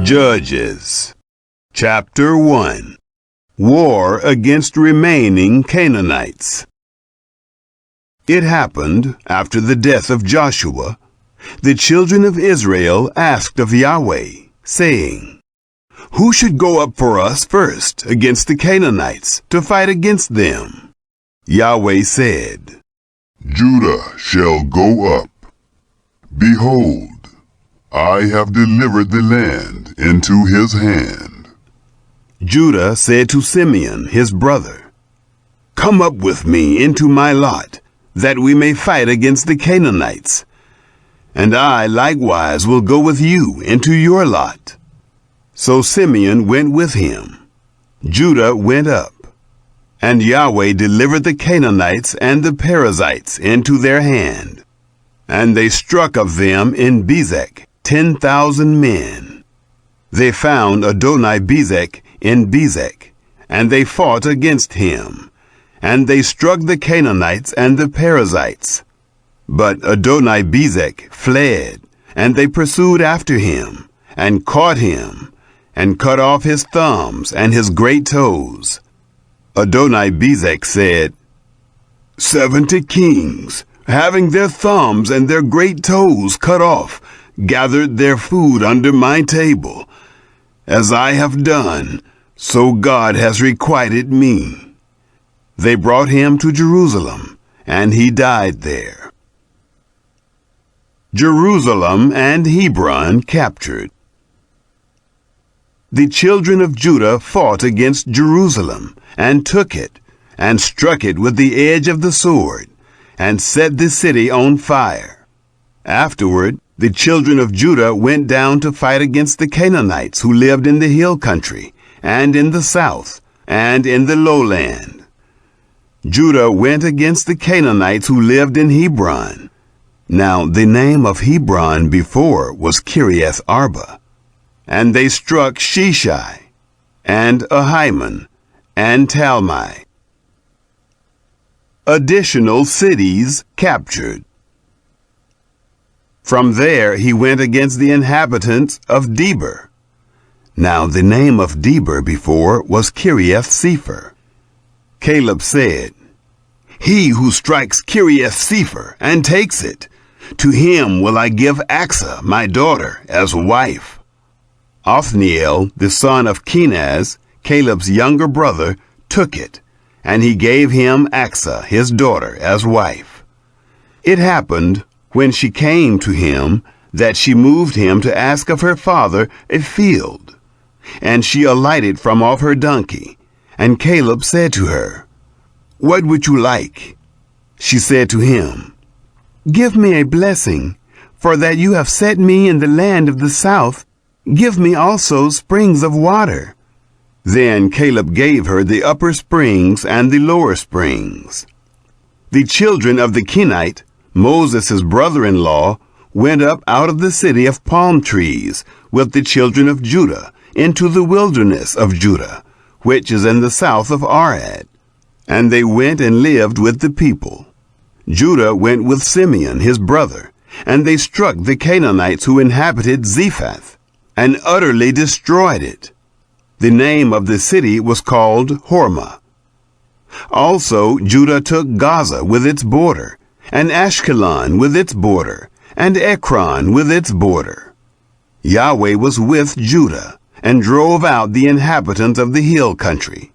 Judges, Chapter 1. War against remaining Canaanites. It happened, after the death of Joshua, the children of Israel asked of Yahweh, saying, "Who should go up for us first against the Canaanites to fight against them?" Yahweh said, "Judah shall go up. Behold, I have delivered the land into his hand." Judah said to Simeon, his brother, "Come up with me into my lot, that we may fight against the Canaanites. And I likewise will go with you into your lot." So Simeon went with him. Judah went up. And Yahweh delivered the Canaanites and the Perizzites into their hand. And they struck of them in Bezek 10,000 men. They found Adoni-Bezek in Bezek, and they fought against him. And they struck the Canaanites and the Perizzites. But Adoni-Bezek fled, and they pursued after him, and caught him, and cut off his thumbs and his great toes. Adoni-Bezek said, 70 kings, having their thumbs and their great toes cut off, gathered their food under my table. As I have done, so God has requited me. They brought him to Jerusalem, and he died there. Jerusalem and Hebron captured. The children of Judah fought against Jerusalem, and took it, and struck it with the edge of the sword, and set the city on fire. Afterward, the children of Judah went down to fight against the Canaanites who lived in the hill country, and in the south, and in the lowland. Judah went against the Canaanites who lived in Hebron. Now the name of Hebron before was Kiriath Arba. And they struck Sheshai, and Ahiman, and Talmai. Additional cities captured. From there he went against the inhabitants of Debir. Now the name of Debir before was Kiriath Sepher. Caleb said, "He who strikes Kiriath Sepher and takes it, to him will I give Achsah my daughter as wife." Othniel, the son of Kenaz, Caleb's younger brother, took it, and he gave him Achsah his daughter as wife. It happened, when she came to him, that she moved him to ask of her father a field. And she alighted from off her donkey, and Caleb said to her, "What would you like?" She said to him, "Give me a blessing, for that you have set me in the land of the south. Give me also springs of water." Then Caleb gave her the upper springs and the lower springs. The children of the Kenite, Moses' brother-in-law, went up out of the city of palm trees with the children of Judah into the wilderness of Judah, which is in the south of Arad. And they went and lived with the people. Judah went with Simeon his brother, and they struck the Canaanites who inhabited Zephath, and utterly destroyed it. The name of the city was called Hormah. Also Judah took Gaza with its border, and Ashkelon with its border, and Ekron with its border. Yahweh was with Judah, and drove out the inhabitants of the hill country.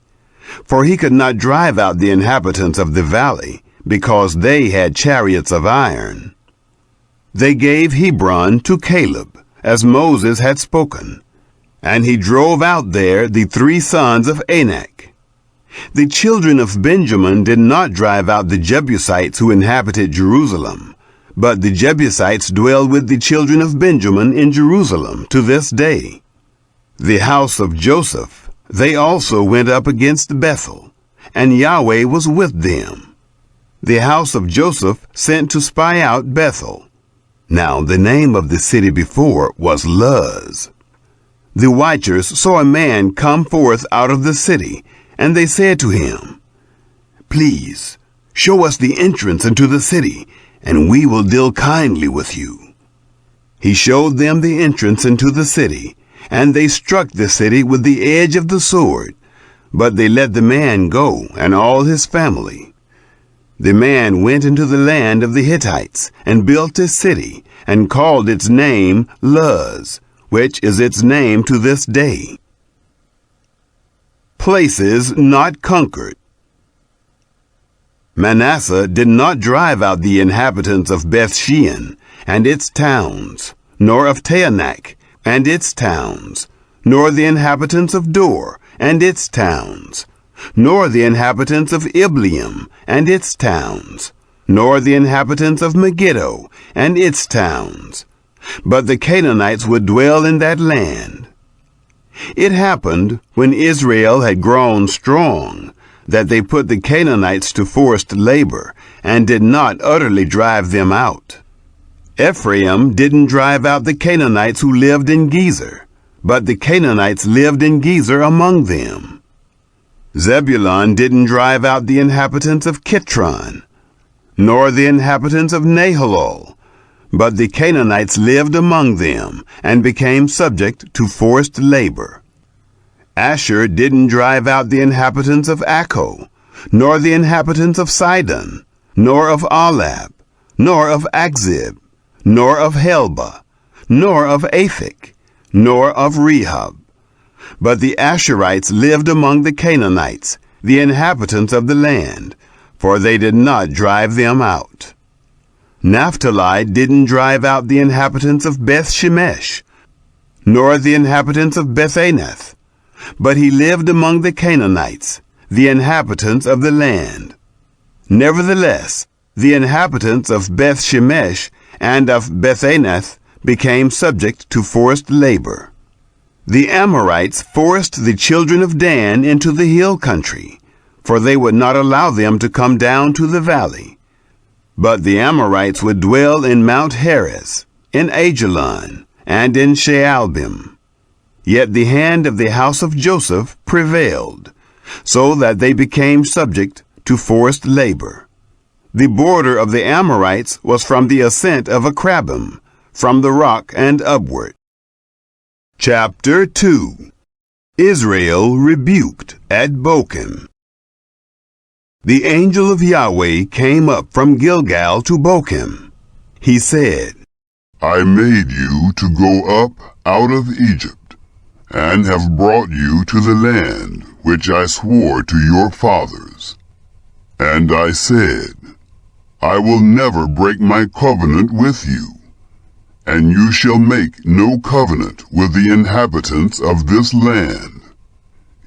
For he could not drive out the inhabitants of the valley, because they had chariots of iron. They gave Hebron to Caleb, as Moses had spoken, and he drove out there the 3 sons of Anak. The children of Benjamin did not drive out the Jebusites who inhabited Jerusalem, but the Jebusites dwell with the children of Benjamin in Jerusalem to this day. The house of Joseph, they also went up against Bethel, and Yahweh was with them. The house of Joseph sent to spy out Bethel. Now the name of the city before was Luz. The watchers saw a man come forth out of the city, and they said to him, "Please, show us the entrance into the city, and we will deal kindly with you." He showed them the entrance into the city, and they struck the city with the edge of the sword, but they let the man go and all his family. The man went into the land of the Hittites and built a city and called its name Luz, which is its name to this day. Places not conquered. Manasseh did not drive out the inhabitants of Beth-shean and its towns, nor of Taanach and its towns, nor the inhabitants of Dor and its towns, nor the inhabitants of Ibleam and its towns, nor the inhabitants of Megiddo and its towns. But the Canaanites would dwell in that land. It happened, when Israel had grown strong, that they put the Canaanites to forced labor, and did not utterly drive them out. Ephraim didn't drive out the Canaanites who lived in Gezer, but the Canaanites lived in Gezer among them. Zebulun didn't drive out the inhabitants of Kitron, nor the inhabitants of Nahalol, but the Canaanites lived among them, and became subject to forced labor. Asher didn't drive out the inhabitants of Akko, nor the inhabitants of Sidon, nor of Alab, nor of Akzib, nor of Helba, nor of Aphek, nor of Rehob. But the Asherites lived among the Canaanites, the inhabitants of the land, for they did not drive them out. Naphtali didn't drive out the inhabitants of Beth-shemesh, nor the inhabitants of Beth-anath, but he lived among the Canaanites, the inhabitants of the land. Nevertheless, the inhabitants of Beth-shemesh and of Beth-anath became subject to forced labor. The Amorites forced the children of Dan into the hill country, for they would not allow them to come down to the valley. But the Amorites would dwell in Mount Heres, in Ajalon, and in Shaalbim. Yet the hand of the house of Joseph prevailed, so that they became subject to forced labor. The border of the Amorites was from the ascent of Akrabim, from the rock and upward. Chapter 2. Israel rebuked at Bochim. The angel of Yahweh came up from Gilgal to Bochim. He said, I made you to go up out of Egypt, and have brought you to the land which I swore to your fathers. And I said, I will never break my covenant with you, and you shall make no covenant with the inhabitants of this land.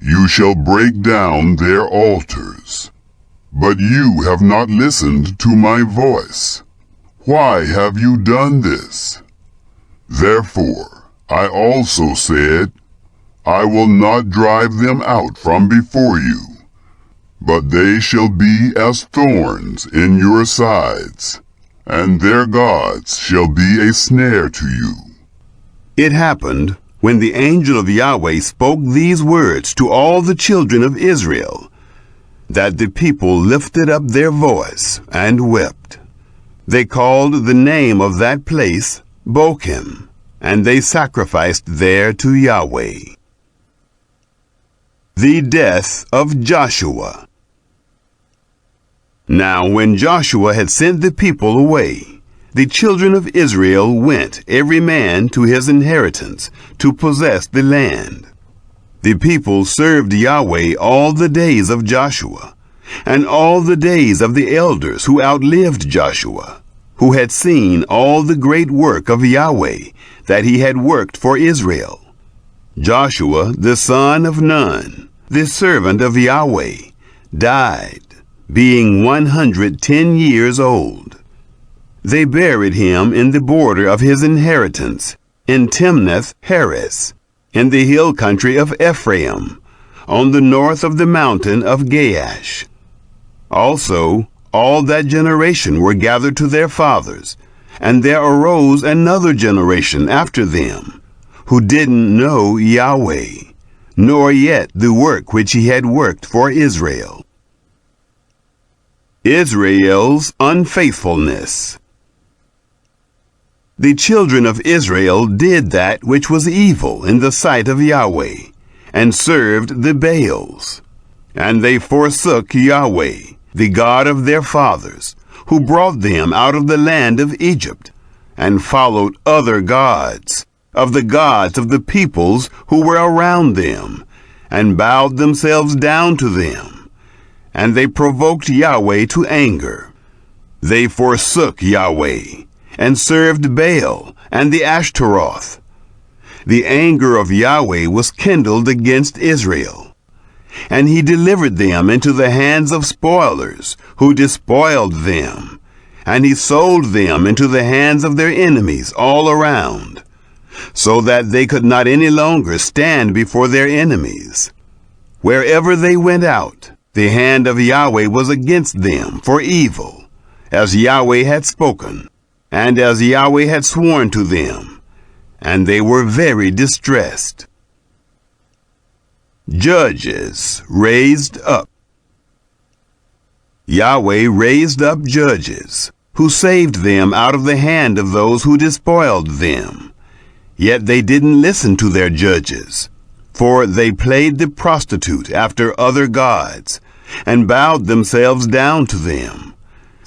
You shall break down their altars. But you have not listened to my voice. Why have you done this? Therefore I also said, I will not drive them out from before you, but they shall be as thorns in your sides, and their gods shall be a snare to you. It happened, when the angel of Yahweh spoke these words to all the children of Israel, that the people lifted up their voice and wept. They called the name of that place Bochim, and they sacrificed there to Yahweh. The death of Joshua. Now when Joshua had sent the people away, the children of Israel went every man to his inheritance to possess the land. The people served Yahweh all the days of Joshua, and all the days of the elders who outlived Joshua, who had seen all the great work of Yahweh that he had worked for Israel. Joshua the son of Nun, the servant of Yahweh, died, being 110 years old. They buried him in the border of his inheritance, in Timnath-Heres, in the hill country of Ephraim, on the north of the mountain of Gaash. Also, all that generation were gathered to their fathers, and there arose another generation after them, who didn't know Yahweh, nor yet the work which he had worked for Israel. Israel's unfaithfulness. The children of Israel did that which was evil in the sight of Yahweh, and served the Baals. And they forsook Yahweh, the God of their fathers, who brought them out of the land of Egypt, and followed other gods, of the gods of the peoples who were around them, and bowed themselves down to them. And they provoked Yahweh to anger. They forsook Yahweh, and served Baal and the Ashtaroth. The anger of Yahweh was kindled against Israel, and he delivered them into the hands of spoilers, who despoiled them, and he sold them into the hands of their enemies all around, so that they could not any longer stand before their enemies. Wherever they went out, the hand of Yahweh was against them for evil, as Yahweh had spoken, and as Yahweh had sworn to them, and they were very distressed. Judges raised up. Yahweh raised up judges, who saved them out of the hand of those who despoiled them. Yet they didn't listen to their judges, for they played the prostitute after other gods, and bowed themselves down to them.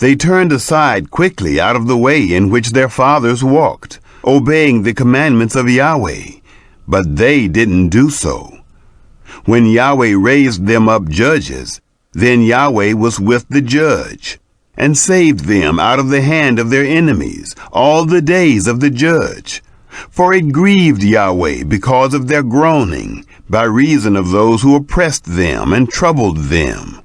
They turned aside quickly out of the way in which their fathers walked, obeying the commandments of Yahweh, but they didn't do so. When Yahweh raised them up judges, then Yahweh was with the judge, and saved them out of the hand of their enemies all the days of the judge. For it grieved Yahweh because of their groaning, by reason of those who oppressed them and troubled them.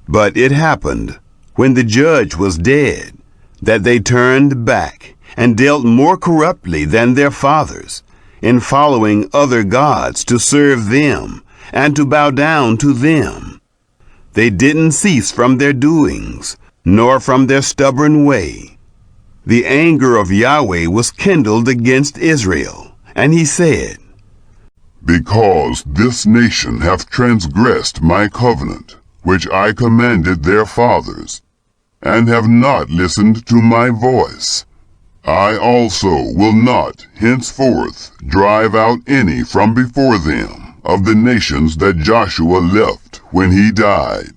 But it happened, when the judge was dead, that they turned back, and dealt more corruptly than their fathers, in following other gods to serve them, and to bow down to them. They didn't cease from their doings, nor from their stubborn way. The anger of Yahweh was kindled against Israel, and he said, Because this nation hath transgressed my covenant, which I commanded their fathers, and have not listened to my voice, I also will not henceforth drive out any from before them of the nations that Joshua left when he died,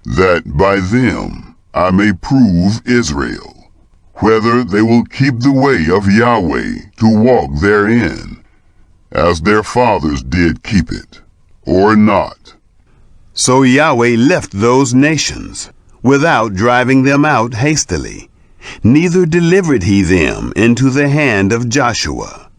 that by them I may prove Israel, whether they will keep the way of Yahweh to walk therein, as their fathers did keep it, or not. So Yahweh left those nations, without driving them out hastily, neither delivered he them into the hand of Joshua.